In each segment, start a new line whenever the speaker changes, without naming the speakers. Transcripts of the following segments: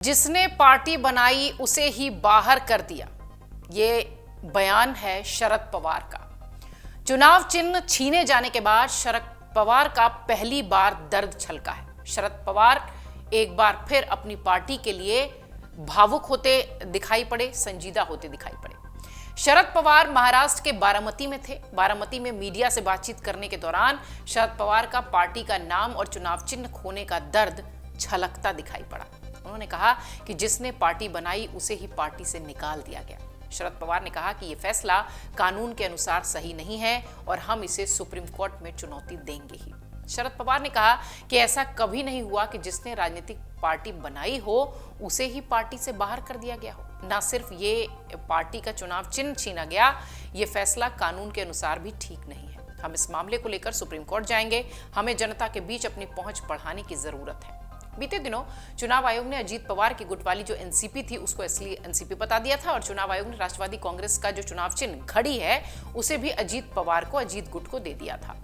जिसने पार्टी बनाई उसे ही बाहर कर दिया, ये बयान है शरद पवार का। चुनाव चिन्ह छीने जाने के बाद शरद पवार का पहली बार दर्द छलका है। शरद पवार एक बार फिर अपनी पार्टी के लिए भावुक होते दिखाई पड़े, संजीदा होते दिखाई पड़े। शरद पवार महाराष्ट्र के बारामती में थे। बारामती में मीडिया से बातचीत करने के दौरान शरद पवार का पार्टी का नाम और चुनाव चिन्ह खोने का दर्द छलकता दिखाई पड़ा। उन्होंने कहा कि जिसने पार्टी बनाई उसे ही पार्टी से निकाल दिया गया। शरद पवार ने कहा कि यह फैसला कानून के अनुसार सही नहीं है और हम इसे सुप्रीम कोर्ट में चुनौती देंगे ही। शरद पवार ने कहा कि ऐसा कभी नहीं हुआ कि जिसने राजनीतिक पार्टी बनाई हो उसे ही पार्टी से बाहर कर दिया गया हो। ना सिर्फ ये पार्टी का चुनाव चिन्ह छीना गया, ये फैसला कानून के अनुसार भी ठीक नहीं है। हम इस मामले को लेकर सुप्रीम कोर्ट जाएंगे। हमें जनता के बीच अपनी पहुंच बढ़ाने की जरूरत है। बीते दिनों चुनाव आयोग ने अजीत पवार की गुट वाली जो एनसीपी थी उसको असली एनसीपी बता दिया था और चुनाव आयोग ने राष्ट्रवादी कांग्रेस का जो चुनाव चिन्ह घड़ी है उसे भी अजीत पवार को, अजीत गुट को दे दिया था।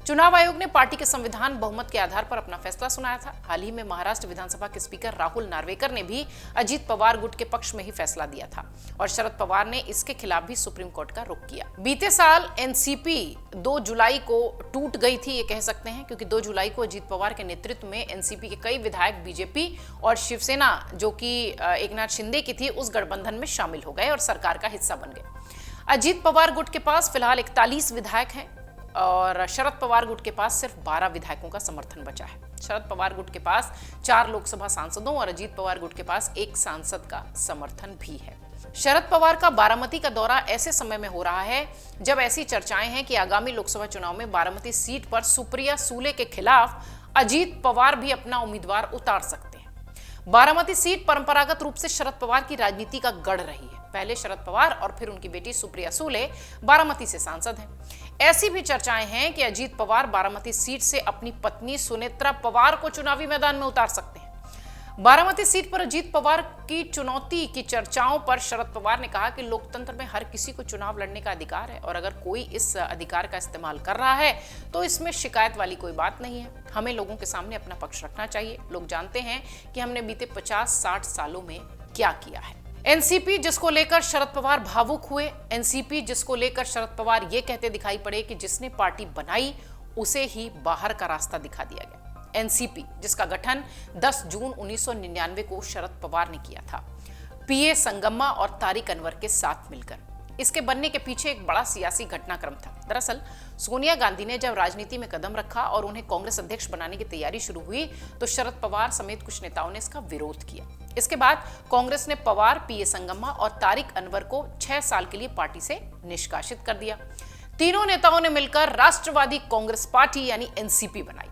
चुनाव आयोग ने पार्टी के संविधान बहुमत के आधार पर अपना फैसला सुनाया था। हाल ही में महाराष्ट्र विधानसभा के स्पीकर राहुल नार्वेकर ने भी अजीत पवार गुट के पक्ष में ही फैसला दिया था और शरद पवार ने इसके खिलाफ भी सुप्रीम कोर्ट का रुख किया। बीते साल एनसीपी 2 जुलाई को टूट गई थी, ये कह सकते हैं, क्योंकि 2 जुलाई को अजीत पवार के नेतृत्व में एनसीपी के कई विधायक बीजेपी और शिवसेना, जो कि एकनाथ शिंदे की थी, उस गठबंधन में शामिल हो गए और सरकार का हिस्सा बन गए। अजीत पवार गुट के पास फिलहाल 41 विधायक हैं और शरद पवार गुट के पास सिर्फ 12 विधायकों का समर्थन बचा है। शरद पवार गुट के पास 4 लोकसभा सांसदों और अजीत पवार गुट के पास 1 सांसद का समर्थन भी है। शरद पवार का बारामती का दौरा ऐसे समय में हो रहा है जब ऐसी चर्चाएं हैं कि आगामी लोकसभा चुनाव में बारामती सीट पर सुप्रिया सूले के खिलाफ अजीत पवार भी अपना उम्मीदवार उतार सकते हैं। बारामती सीट परंपरागत रूप से शरद पवार की राजनीति का गढ़ रही है। पहले शरद पवार और फिर उनकी बेटी सुप्रिया सूले बारामती से सांसद हैं। ऐसी भी चर्चाएं हैं कि अजीत पवार बारामती सीट से अपनी पत्नी सुनेत्रा पवार को चुनावी मैदान में उतार सकते हैं। बारामती सीट पर अजीत पवार की चुनौती की चर्चाओं पर शरद पवार ने कहा कि लोकतंत्र में हर किसी को चुनाव लड़ने का अधिकार है और अगर कोई इस अधिकार का इस्तेमाल कर रहा है तो इसमें शिकायत वाली कोई बात नहीं है। हमें लोगों के सामने अपना पक्ष रखना चाहिए। लोग जानते हैं कि हमने बीते 50-60 सालों में क्या किया है। एनसीपी जिसको लेकर शरद पवार भावुक हुए, एनसीपी जिसको लेकर शरद पवार ये कहते दिखाई पड़े कि जिसने पार्टी बनाई उसे ही बाहर का रास्ता दिखा दिया गया। एनसीपी जिसका गठन 10 जून 1999 को शरद पवार ने किया था, पीए संगम्मा और तारिक अनवर के साथ मिलकर। इसके बनने के पीछे एक बड़ा सियासी घटनाक्रम था। दरअसल सोनिया गांधी ने जब राजनीति में कदम रखा और उन्हें कांग्रेस अध्यक्ष बनाने की तैयारी शुरू हुई तो शरद पवार समेत कुछ नेताओं ने इसका विरोध किया। इसके बाद कांग्रेस ने पवार, पीए संगम्मा और तारिक अनवर को 6 साल के लिए पार्टी से निष्कासित कर दिया। तीनों नेताओं ने मिलकर राष्ट्रवादी कांग्रेस पार्टी यानी एनसीपी बनाई।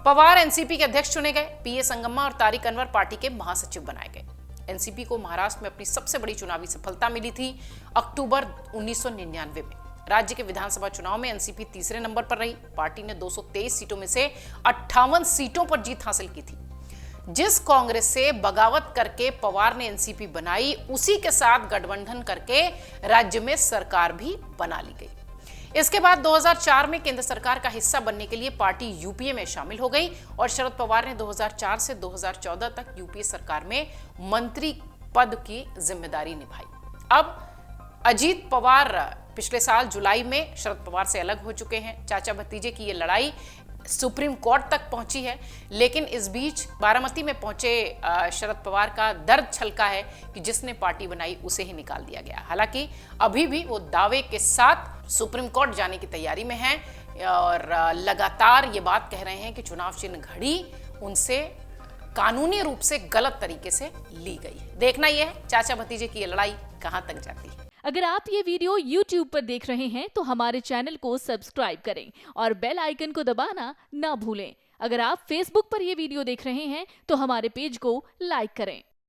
पवार एनसीपी के अध्यक्ष चुने गए। पीए संगम्मा और तारिक अनवर पार्टी के महासचिव बनाए गए। एनसीपी को महाराष्ट्र में अपनी सबसे बड़ी चुनावी सफलता मिली थी अक्टूबर 1999 में। राज्य के विधानसभा चुनाव में एनसीपी तीसरे नंबर पर रही। पार्टी ने 223 सीटों में से 58 सीटों पर जीत हासिल की थी। जिस कांग्रेस से बगावत करके पवार ने एनसीपी बनाई, उसी के साथ गठबंधन करके राज्य में सरकार भी बना ली गई। इसके बाद 2004 में केंद्र सरकार का हिस्सा बनने के लिए पार्टी यूपीए में शामिल हो गई और शरद पवार ने 2004 से 2014 तक यूपीए सरकार में मंत्री पद की जिम्मेदारी निभाई। अब अजीत पवार पिछले साल जुलाई में शरद पवार से अलग हो चुके हैं। चाचा भतीजे की ये लड़ाई सुप्रीम कोर्ट तक पहुंची है, लेकिन इस बीच बारामती में पहुंचे शरद पवार का दर्द छलका है कि जिसने पार्टी बनाई उसे ही निकाल दिया गया। हालांकि अभी भी वो दावे के साथ सुप्रीम कोर्ट जाने की तैयारी में हैं और लगातार ये बात कह रहे हैं कि चुनाव चिन्ह घड़ी उनसे कानूनी रूप से गलत तरीके से ली गई है। देखना यह है चाचा भतीजे की ये लड़ाई कहां तक जाती है।
अगर आप ये वीडियो YouTube पर देख रहे हैं तो हमारे चैनल को सब्सक्राइब करें और बेल आइकन को दबाना ना भूलें। अगर आप Facebook पर ये वीडियो देख रहे हैं तो हमारे पेज को लाइक करें।